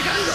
Halo,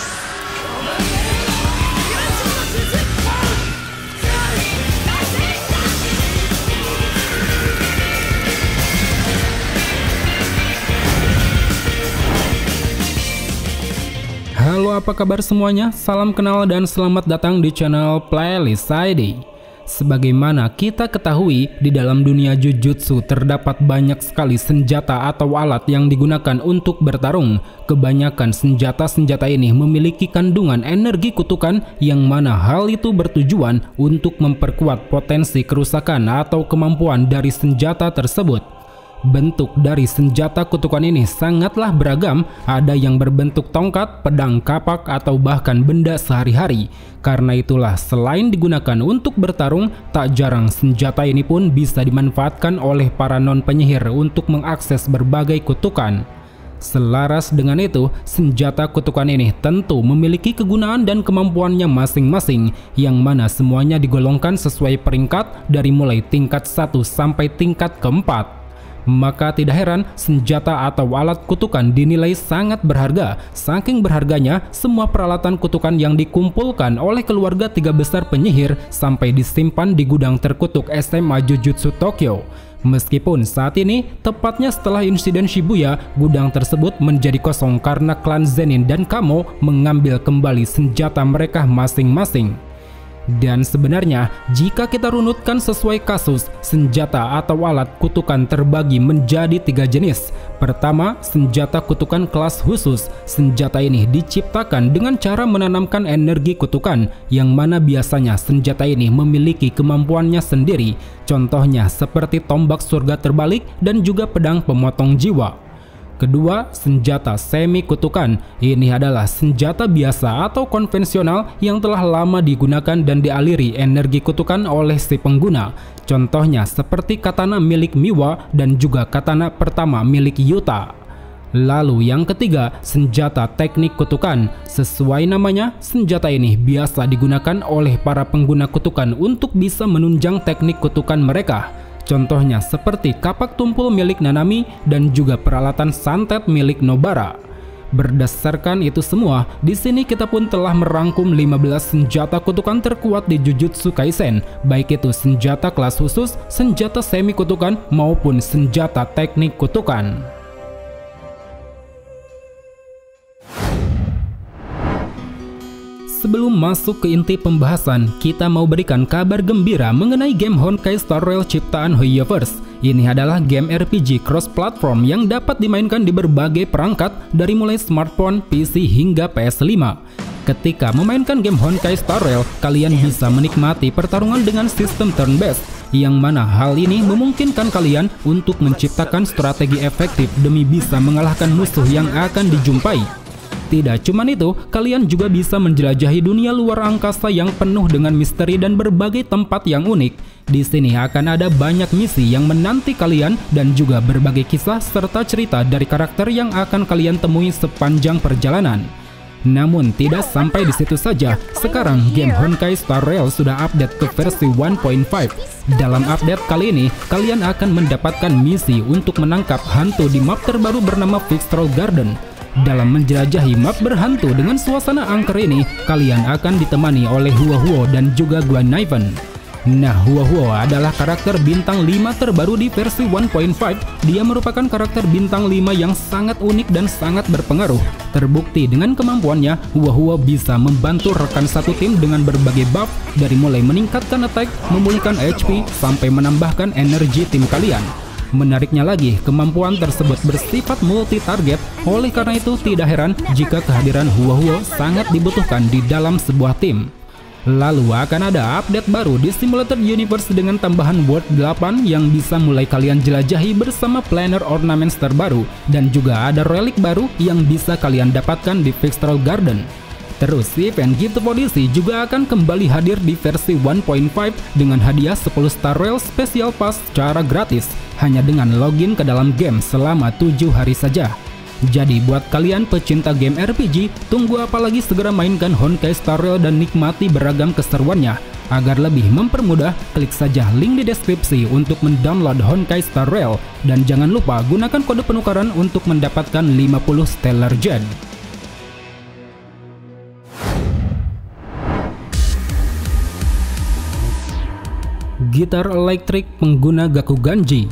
apa kabar semuanya? Salam kenal dan selamat datang di channel Playlist ID. Sebagaimana kita ketahui, di dalam dunia Jujutsu terdapat banyak sekali senjata atau alat yang digunakan untuk bertarung. Kebanyakan senjata-senjata ini memiliki kandungan energi kutukan yang mana hal itu bertujuan untuk memperkuat potensi kerusakan atau kemampuan dari senjata tersebut. Bentuk dari senjata kutukan ini sangatlah beragam, ada yang berbentuk tongkat, pedang, kapak, atau bahkan benda sehari-hari. Karena itulah selain digunakan untuk bertarung, tak jarang senjata ini pun bisa dimanfaatkan oleh para non-penyihir untuk mengakses berbagai kutukan. Selaras dengan itu, senjata kutukan ini tentu memiliki kegunaan dan kemampuannya masing-masing, yang mana semuanya digolongkan sesuai peringkat dari mulai tingkat 1 sampai tingkat keempat. Maka tidak heran senjata atau alat kutukan dinilai sangat berharga. Saking berharganya, semua peralatan kutukan yang dikumpulkan oleh keluarga tiga besar penyihir sampai disimpan di gudang terkutuk SMA Jujutsu Tokyo. Meskipun saat ini, tepatnya setelah insiden Shibuya, gudang tersebut menjadi kosong karena klan Zenin dan Kamo mengambil kembali senjata mereka masing-masing. Dan sebenarnya, jika kita runutkan sesuai kasus, senjata atau alat kutukan terbagi menjadi 3 jenis. Pertama, senjata kutukan kelas khusus. Senjata ini diciptakan dengan cara menanamkan energi kutukan, yang mana biasanya senjata ini memiliki kemampuannya sendiri. Contohnya seperti tombak surga terbalik dan juga pedang pemotong jiwa. Kedua, senjata semi kutukan. Ini adalah senjata biasa atau konvensional yang telah lama digunakan dan dialiri energi kutukan oleh si pengguna. Contohnya seperti katana milik Miwa dan juga katana pertama milik Yuta. Lalu yang ketiga, senjata teknik kutukan. Sesuai namanya, senjata ini biasa digunakan oleh para pengguna kutukan untuk bisa menunjang teknik kutukan mereka. Contohnya seperti kapak tumpul milik Nanami dan juga peralatan santet milik Nobara. Berdasarkan itu semua, di sini kita pun telah merangkum 15 senjata kutukan terkuat di Jujutsu Kaisen, baik itu senjata kelas khusus, senjata semi kutukan maupun senjata teknik kutukan. Sebelum masuk ke inti pembahasan, kita mau berikan kabar gembira mengenai game Honkai Star Rail ciptaan Hoyoverse. Ini adalah game RPG cross-platform yang dapat dimainkan di berbagai perangkat dari mulai smartphone, PC hingga PS5. Ketika memainkan game Honkai Star Rail, kalian bisa menikmati pertarungan dengan sistem turn-based, yang mana hal ini memungkinkan kalian untuk menciptakan strategi efektif demi bisa mengalahkan musuh yang akan dijumpai. Tidak cuman itu, kalian juga bisa menjelajahi dunia luar angkasa yang penuh dengan misteri dan berbagai tempat yang unik. Di sini akan ada banyak misi yang menanti kalian dan juga berbagai kisah serta cerita dari karakter yang akan kalian temui sepanjang perjalanan. Namun tidak sampai di situ saja, sekarang game Honkai Star Rail sudah update ke versi 1.5. Dalam update kali ini, kalian akan mendapatkan misi untuk menangkap hantu di map terbaru bernama Fixtral Garden. Dalam menjelajahi map berhantu dengan suasana angker ini, kalian akan ditemani oleh Huo-Huo dan juga Guan-Niven. Nah, Huo-Huo adalah karakter bintang 5 terbaru di versi 1.5. Dia merupakan karakter bintang 5 yang sangat unik dan sangat berpengaruh. Terbukti dengan kemampuannya, Huo-Huo bisa membantu rekan satu tim dengan berbagai buff, dari mulai meningkatkan attack, memulihkan HP, sampai menambahkan energi tim kalian. Menariknya lagi, kemampuan tersebut bersifat multi-target, oleh karena itu tidak heran jika kehadiran Huo-Huo sangat dibutuhkan di dalam sebuah tim. Lalu akan ada update baru di Simulator Universe dengan tambahan World 8 yang bisa mulai kalian jelajahi bersama planner ornaments terbaru, dan juga ada relik baru yang bisa kalian dapatkan di Fixtral Garden. Terus, event Gift Odyssey juga akan kembali hadir di versi 1.5 dengan hadiah 10 Star Rail Special Pass secara gratis, hanya dengan login ke dalam game selama 7 hari saja. Jadi buat kalian pecinta game RPG, tunggu apa lagi, segera mainkan Honkai Star Rail dan nikmati beragam keseruannya. Agar lebih mempermudah, klik saja link di deskripsi untuk mendownload Honkai Star Rail, dan jangan lupa gunakan kode penukaran untuk mendapatkan 50 Stellar Gem. gitar elektrik pengguna Gakuganji.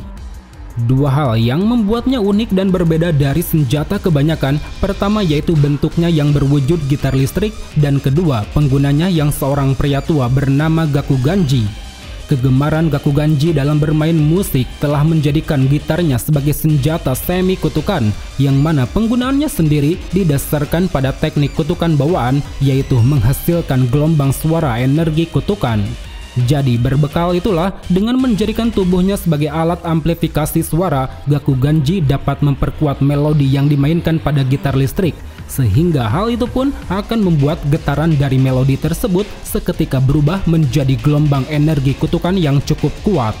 Dua hal yang membuatnya unik dan berbeda dari senjata kebanyakan, pertama yaitu bentuknya yang berwujud gitar listrik, dan kedua penggunanya yang seorang pria tua bernama Gakuganji. Kegemaran Gakuganji dalam bermain musik telah menjadikan gitarnya sebagai senjata semi kutukan, yang mana penggunaannya sendiri didasarkan pada teknik kutukan bawaan, yaitu menghasilkan gelombang suara energi kutukan. Jadi berbekal itulah, dengan menjadikan tubuhnya sebagai alat amplifikasi suara, Gakuganji dapat memperkuat melodi yang dimainkan pada gitar listrik, sehingga hal itu pun akan membuat getaran dari melodi tersebut seketika berubah menjadi gelombang energi kutukan yang cukup kuat.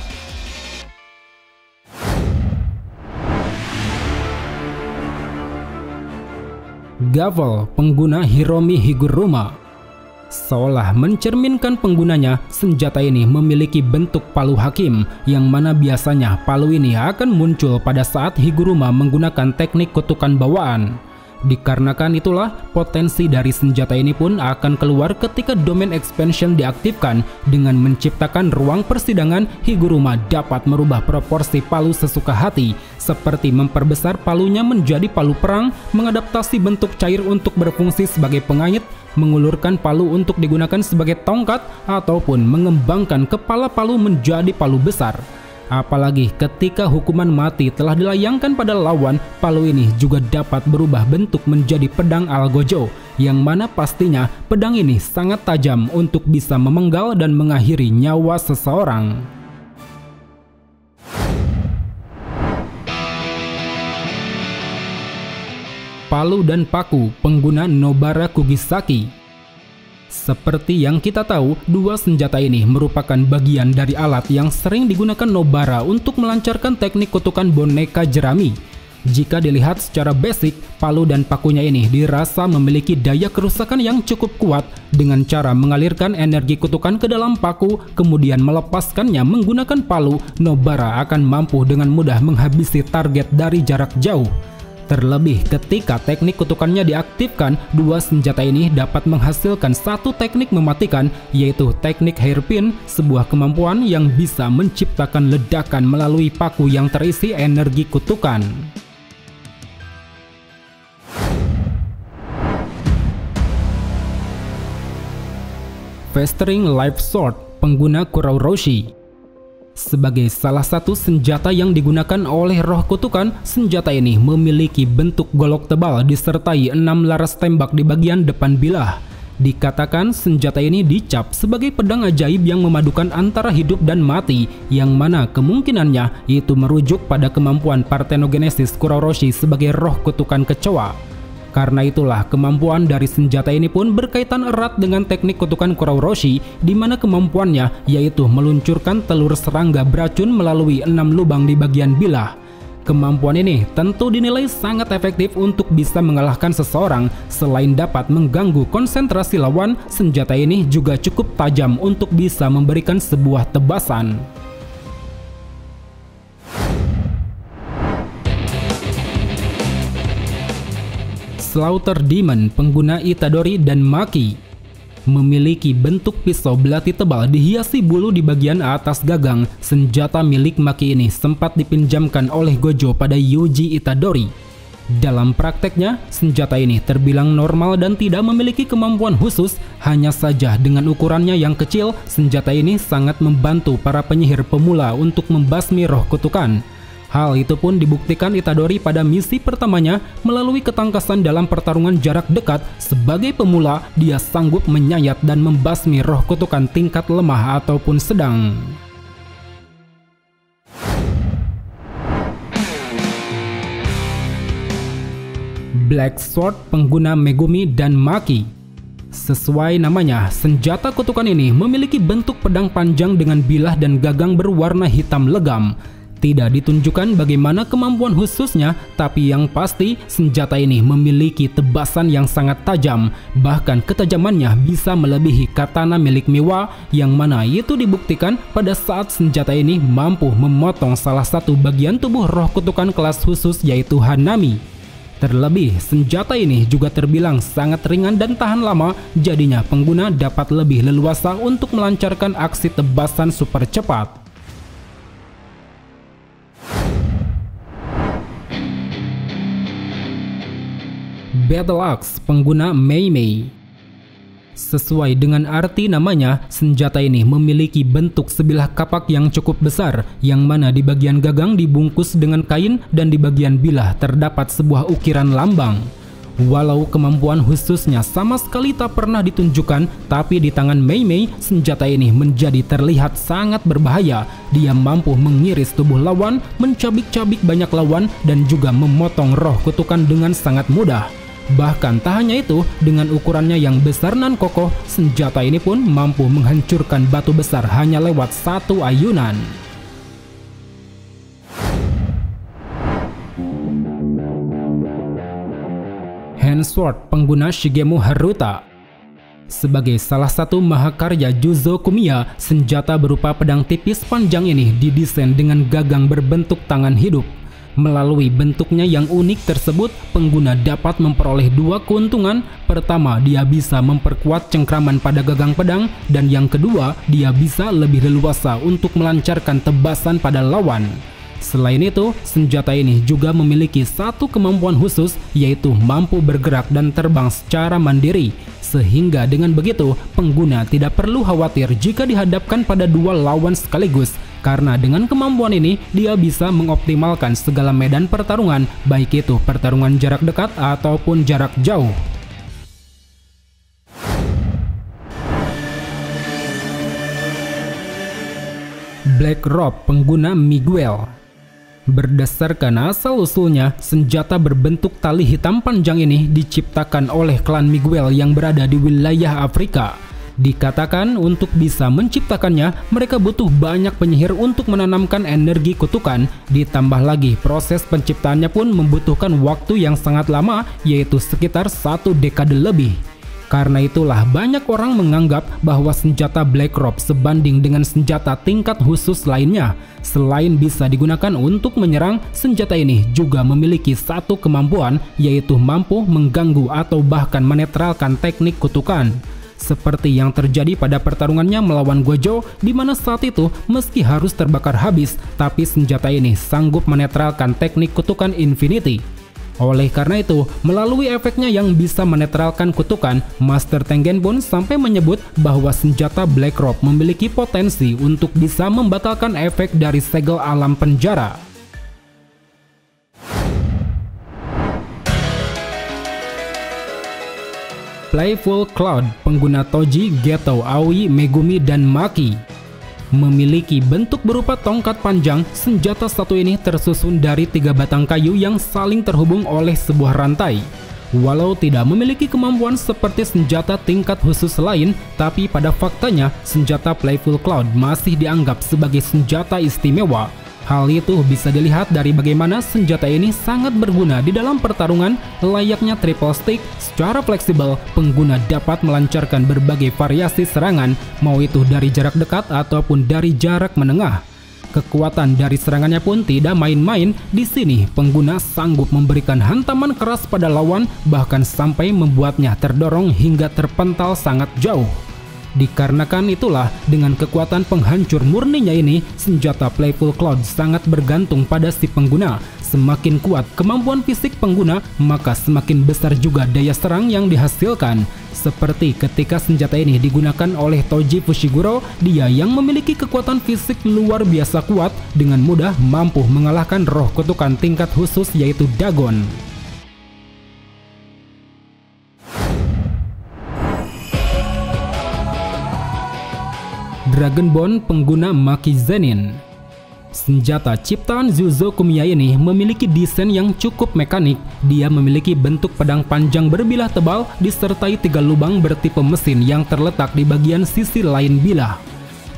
Gavel, pengguna Hiromi Higuruma. Seolah mencerminkan penggunanya, senjata ini memiliki bentuk palu hakim, yang mana biasanya palu ini akan muncul pada saat Higuruma menggunakan teknik kutukan bawaan. Dikarenakan itulah, potensi dari senjata ini pun akan keluar ketika domain expansion diaktifkan. Dengan menciptakan ruang persidangan, Higuruma dapat merubah proporsi palu sesuka hati, seperti memperbesar palunya menjadi palu perang, mengadaptasi bentuk cair untuk berfungsi sebagai pengait, mengulurkan palu untuk digunakan sebagai tongkat, ataupun mengembangkan kepala palu menjadi palu besar. Apalagi ketika hukuman mati telah dilayangkan pada lawan, palu ini juga dapat berubah bentuk menjadi pedang Algojo, yang mana pastinya pedang ini sangat tajam untuk bisa memenggal dan mengakhiri nyawa seseorang. Palu dan paku pengguna Nobara Kugisaki. Seperti yang kita tahu, dua senjata ini merupakan bagian dari alat yang sering digunakan Nobara untuk melancarkan teknik kutukan boneka jerami. Jika dilihat secara basic, palu dan pakunya ini dirasa memiliki daya kerusakan yang cukup kuat. Dengan cara mengalirkan energi kutukan ke dalam paku, kemudian melepaskannya menggunakan palu, Nobara akan mampu dengan mudah menghabisi target dari jarak jauh. Terlebih ketika teknik kutukannya diaktifkan, dua senjata ini dapat menghasilkan satu teknik mematikan, yaitu teknik hairpin, sebuah kemampuan yang bisa menciptakan ledakan melalui paku yang terisi energi kutukan. Festering Life Sword, pengguna Kuroroshi. Sebagai salah satu senjata yang digunakan oleh roh kutukan, senjata ini memiliki bentuk golok tebal disertai 6 laras tembak di bagian depan bilah. Dikatakan senjata ini dicap sebagai pedang ajaib yang memadukan antara hidup dan mati, yang mana kemungkinannya itu merujuk pada kemampuan Parthenogenesis Kuroroshi sebagai roh kutukan kecoa. Karena itulah kemampuan dari senjata ini pun berkaitan erat dengan teknik kutukan Kuroroshi, di mana kemampuannya yaitu meluncurkan telur serangga beracun melalui 6 lubang di bagian bilah. Kemampuan ini tentu dinilai sangat efektif untuk bisa mengalahkan seseorang. Selain dapat mengganggu konsentrasi lawan, senjata ini juga cukup tajam untuk bisa memberikan sebuah tebasan. Slaughter Demon, pengguna Itadori dan Maki. Memiliki bentuk pisau belati tebal dihiasi bulu di bagian atas gagang. Senjata milik Maki ini sempat dipinjamkan oleh Gojo pada Yuji Itadori. Dalam prakteknya, senjata ini terbilang normal dan tidak memiliki kemampuan khusus. Hanya saja dengan ukurannya yang kecil, senjata ini sangat membantu para penyihir pemula untuk membasmi roh kutukan. Hal itu pun dibuktikan Itadori pada misi pertamanya melalui ketangkasan dalam pertarungan jarak dekat. Sebagai pemula, dia sanggup menyayat dan membasmi roh kutukan tingkat lemah ataupun sedang. Black Sword, pengguna Megumi dan Maki. Sesuai namanya, senjata kutukan ini memiliki bentuk pedang panjang dengan bilah dan gagang berwarna hitam legam. Tidak ditunjukkan bagaimana kemampuan khususnya, tapi yang pasti senjata ini memiliki tebasan yang sangat tajam. Bahkan ketajamannya bisa melebihi katana milik Miwa, yang mana itu dibuktikan pada saat senjata ini mampu memotong salah satu bagian tubuh roh kutukan kelas khusus yaitu Hanami. Terlebih, senjata ini juga terbilang sangat ringan dan tahan lama, jadinya pengguna dapat lebih leluasa untuk melancarkan aksi tebasan super cepat. Battle Axe pengguna Mei Mei. Sesuai dengan arti namanya, senjata ini memiliki bentuk sebilah kapak yang cukup besar, yang mana di bagian gagang dibungkus dengan kain dan di bagian bilah terdapat sebuah ukiran lambang. Walau kemampuan khususnya sama sekali tak pernah ditunjukkan, tapi di tangan Mei Mei, senjata ini menjadi terlihat sangat berbahaya. Dia mampu mengiris tubuh lawan, mencabik-cabik banyak lawan, dan juga memotong roh kutukan dengan sangat mudah. Bahkan tak hanya itu, dengan ukurannya yang besar dan kokoh, senjata ini pun mampu menghancurkan batu besar hanya lewat satu ayunan. Hand Sword pengguna Shigemu Haruta. Sebagai salah satu mahakarya Juzo Kumiya, senjata berupa pedang tipis panjang ini didesain dengan gagang berbentuk tangan hidup. Melalui bentuknya yang unik tersebut, pengguna dapat memperoleh dua keuntungan. Pertama, dia bisa memperkuat cengkraman pada gagang pedang, dan yang kedua, dia bisa lebih leluasa untuk melancarkan tebasan pada lawan. Selain itu, senjata ini juga memiliki satu kemampuan khusus, yaitu mampu bergerak dan terbang secara mandiri. Sehingga dengan begitu, pengguna tidak perlu khawatir jika dihadapkan pada dua lawan sekaligus. Karena dengan kemampuan ini, dia bisa mengoptimalkan segala medan pertarungan, baik itu pertarungan jarak dekat ataupun jarak jauh. Black Robe pengguna Miguel. Berdasarkan asal-usulnya, senjata berbentuk tali hitam panjang ini diciptakan oleh klan Miguel yang berada di wilayah Afrika. Dikatakan untuk bisa menciptakannya, mereka butuh banyak penyihir untuk menanamkan energi kutukan. Ditambah lagi, proses penciptaannya pun membutuhkan waktu yang sangat lama, yaitu sekitar 1 dekade lebih. Karena itulah banyak orang menganggap bahwa senjata Black Robe sebanding dengan senjata tingkat khusus lainnya. Selain bisa digunakan untuk menyerang, senjata ini juga memiliki satu kemampuan, yaitu mampu mengganggu atau bahkan menetralkan teknik kutukan. Seperti yang terjadi pada pertarungannya melawan Gojo, di mana saat itu meski harus terbakar habis, tapi senjata ini sanggup menetralkan teknik kutukan Infinity. Oleh karena itu, melalui efeknya yang bisa menetralkan kutukan, Master Tengen pun sampai menyebut bahwa senjata Black Robe memiliki potensi untuk bisa membatalkan efek dari segel alam penjara. Playful Cloud pengguna Toji, Geto, Aoi, Megumi, dan Maki. Memiliki bentuk berupa tongkat panjang, senjata satu ini tersusun dari 3 batang kayu yang saling terhubung oleh sebuah rantai. Walau tidak memiliki kemampuan seperti senjata tingkat khusus lain, tapi pada faktanya senjata Playful Cloud masih dianggap sebagai senjata istimewa. Hal itu bisa dilihat dari bagaimana senjata ini sangat berguna di dalam pertarungan. Layaknya triple stick, secara fleksibel, pengguna dapat melancarkan berbagai variasi serangan, mau itu dari jarak dekat ataupun dari jarak menengah. Kekuatan dari serangannya pun tidak main-main. Di sini, pengguna sanggup memberikan hantaman keras pada lawan, bahkan sampai membuatnya terdorong hingga terpental sangat jauh. Dikarenakan itulah, dengan kekuatan penghancur murninya ini, senjata Playful Cloud sangat bergantung pada si pengguna. Semakin kuat kemampuan fisik pengguna, maka semakin besar juga daya serang yang dihasilkan. Seperti ketika senjata ini digunakan oleh Toji Fushiguro, dia yang memiliki kekuatan fisik luar biasa kuat, dengan mudah mampu mengalahkan roh kutukan tingkat khusus yaitu Dagon. Dragon Bone pengguna Maki Zenin. Senjata ciptaan Juzo Kumiya ini memiliki desain yang cukup mekanik. Dia memiliki bentuk pedang panjang berbilah tebal disertai 3 lubang bertipe mesin yang terletak di bagian sisi lain bilah.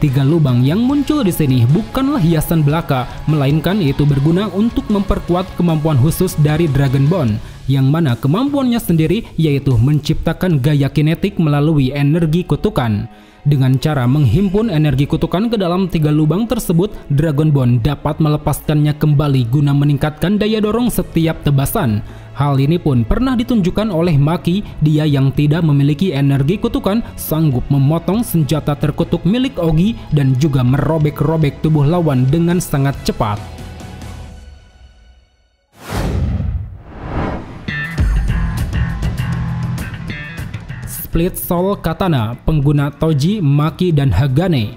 3 lubang yang muncul di sini bukanlah hiasan belaka, melainkan itu berguna untuk memperkuat kemampuan khusus dari Dragon Bone, yang mana kemampuannya sendiri yaitu menciptakan gaya kinetik melalui energi kutukan. Dengan cara menghimpun energi kutukan ke dalam 3 lubang tersebut, Dragon Bone dapat melepaskannya kembali guna meningkatkan daya dorong setiap tebasan. Hal ini pun pernah ditunjukkan oleh Maki. Dia yang tidak memiliki energi kutukan sanggup memotong senjata terkutuk milik Ogi dan juga merobek-robek tubuh lawan dengan sangat cepat. Split Soul Katana, pengguna Toji, Maki, dan Hagane.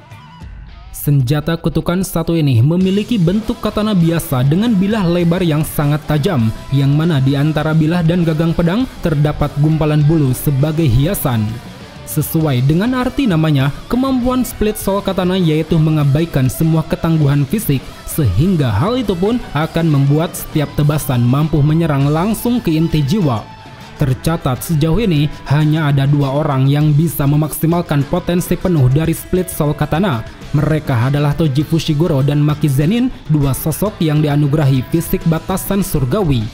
Senjata kutukan satu ini memiliki bentuk katana biasa dengan bilah lebar yang sangat tajam, yang mana di antara bilah dan gagang pedang terdapat gumpalan bulu sebagai hiasan. Sesuai dengan arti namanya, kemampuan Split Soul Katana yaitu mengabaikan semua ketangguhan fisik, sehingga hal itu pun akan membuat setiap tebasan mampu menyerang langsung ke inti jiwa. Tercatat sejauh ini hanya ada 2 orang yang bisa memaksimalkan potensi penuh dari Split Soul Katana. Mereka adalah Toji Fushiguro dan Maki Zenin, 2 sosok yang dianugerahi fisik batasan surgawi.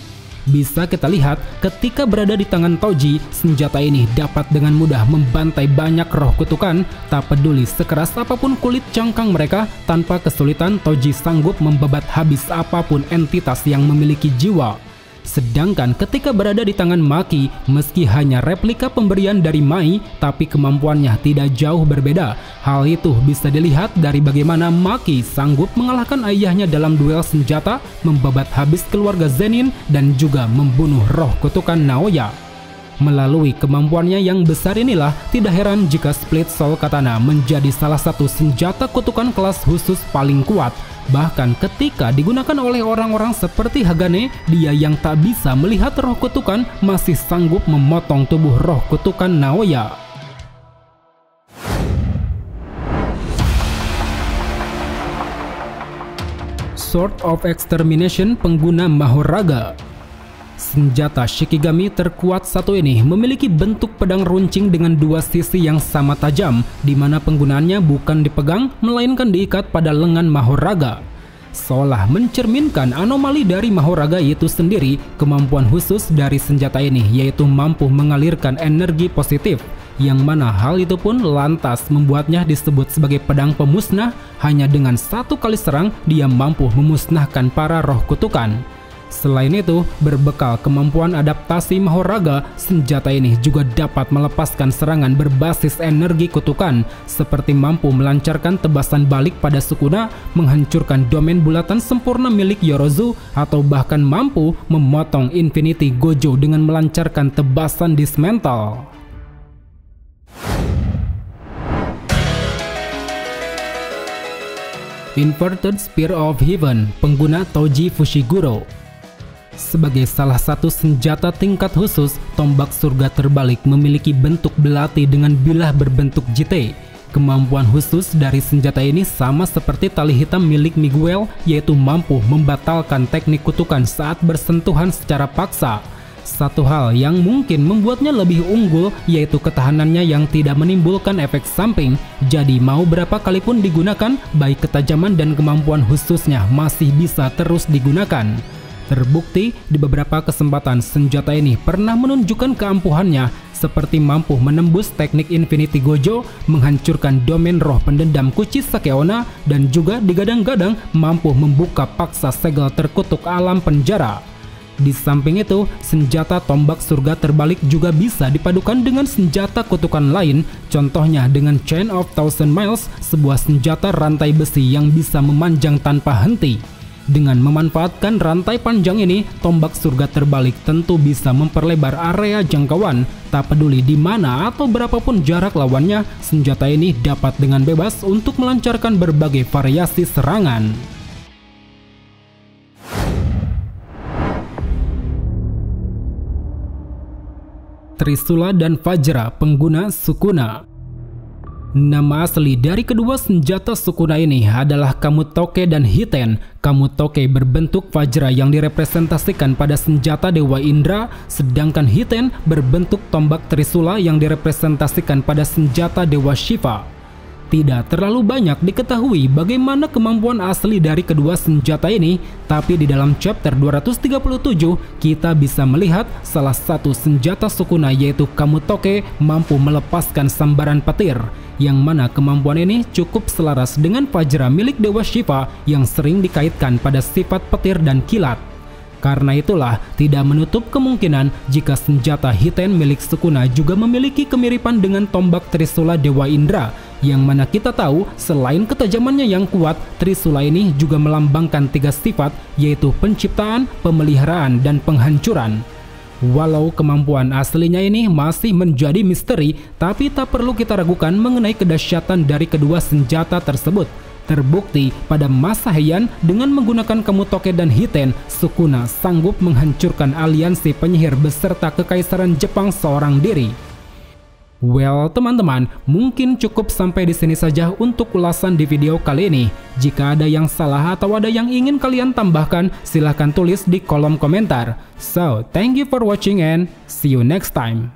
Bisa kita lihat ketika berada di tangan Toji, senjata ini dapat dengan mudah membantai banyak roh kutukan. Tak peduli sekeras apapun kulit cangkang mereka, tanpa kesulitan Toji sanggup membabat habis apapun entitas yang memiliki jiwa. Sedangkan ketika berada di tangan Maki, meski hanya replika pemberian dari Mai, tapi kemampuannya tidak jauh berbeda. Hal itu bisa dilihat dari bagaimana Maki sanggup mengalahkan ayahnya dalam duel senjata, membabat habis keluarga Zenin, dan juga membunuh roh kutukan Naoya. Melalui kemampuannya yang besar inilah, tidak heran jika Split Soul Katana menjadi salah satu senjata kutukan kelas khusus paling kuat. Bahkan ketika digunakan oleh orang-orang seperti Hagane, dia yang tak bisa melihat roh kutukan masih sanggup memotong tubuh roh kutukan Naoya. Sword of Extermination, pengguna Mahoraga. Senjata Shikigami terkuat satu ini memiliki bentuk pedang runcing dengan 2 sisi yang sama tajam, di mana penggunaannya bukan dipegang melainkan diikat pada lengan Mahoraga. Seolah mencerminkan anomali dari Mahoraga itu sendiri, kemampuan khusus dari senjata ini yaitu mampu mengalirkan energi positif, yang mana hal itu pun lantas membuatnya disebut sebagai pedang pemusnah. Hanya dengan 1 kali serang dia mampu memusnahkan para roh kutukan. Selain itu, berbekal kemampuan adaptasi Mahoraga, senjata ini juga dapat melepaskan serangan berbasis energi kutukan, seperti mampu melancarkan tebasan balik pada Sukuna, menghancurkan domain bulatan sempurna milik Yorozu, atau bahkan mampu memotong Infinity Gojo dengan melancarkan tebasan Dismantle. Inverted Spear of Heaven, pengguna Toji Fushiguro. Sebagai salah satu senjata tingkat khusus, tombak surga terbalik memiliki bentuk belati dengan bilah berbentuk JT. Kemampuan khusus dari senjata ini sama seperti tali hitam milik Miguel, yaitu mampu membatalkan teknik kutukan saat bersentuhan secara paksa. Satu hal yang mungkin membuatnya lebih unggul yaitu ketahanannya yang tidak menimbulkan efek samping. Jadi mau berapa kali pun digunakan, baik ketajaman dan kemampuan khususnya masih bisa terus digunakan. Terbukti di beberapa kesempatan senjata ini pernah menunjukkan keampuhannya, seperti mampu menembus teknik Infinity Gojo, menghancurkan domain roh pendendam Kuchisake Onna, dan juga digadang-gadang mampu membuka paksa segel terkutuk alam penjara. Di samping itu, senjata tombak surga terbalik juga bisa dipadukan dengan senjata kutukan lain, contohnya dengan Chain of Thousand Miles, sebuah senjata rantai besi yang bisa memanjang tanpa henti. Dengan memanfaatkan rantai panjang ini, tombak surga terbalik tentu bisa memperlebar area jangkauan. Tak peduli di mana atau berapapun jarak lawannya, senjata ini dapat dengan bebas untuk melancarkan berbagai variasi serangan. Trisula dan Vajra, pengguna Sukuna. Nama asli dari kedua senjata Sukuna ini adalah Kamutoke dan Hiten. Kamutoke berbentuk Vajra yang direpresentasikan pada senjata Dewa Indra, sedangkan Hiten berbentuk tombak Trisula yang direpresentasikan pada senjata Dewa Shiva. Tidak terlalu banyak diketahui bagaimana kemampuan asli dari kedua senjata ini, tapi di dalam chapter 237 kita bisa melihat salah satu senjata Sukuna yaitu Kamutoke mampu melepaskan sambaran petir, yang mana kemampuan ini cukup selaras dengan Vajra milik Dewa Shiva yang sering dikaitkan pada sifat petir dan kilat. Karena itulah tidak menutup kemungkinan jika senjata Hiten milik Sukuna juga memiliki kemiripan dengan tombak Trisula Dewa Indra, yang mana kita tahu selain ketajamannya yang kuat, Trisula ini juga melambangkan 3 sifat yaitu penciptaan, pemeliharaan, dan penghancuran. Walau kemampuan aslinya ini masih menjadi misteri, tapi tak perlu kita ragukan mengenai kedahsyatan dari kedua senjata tersebut. Terbukti pada masa Heian dengan menggunakan Kamutoke dan Hiten, Sukuna sanggup menghancurkan aliansi penyihir beserta kekaisaran Jepang seorang diri. Well teman-teman, mungkin cukup sampai di sini saja untuk ulasan di video kali ini. Jika ada yang salah atau ada yang ingin kalian tambahkan, silahkan tulis di kolom komentar. So, thank you for watching and see you next time.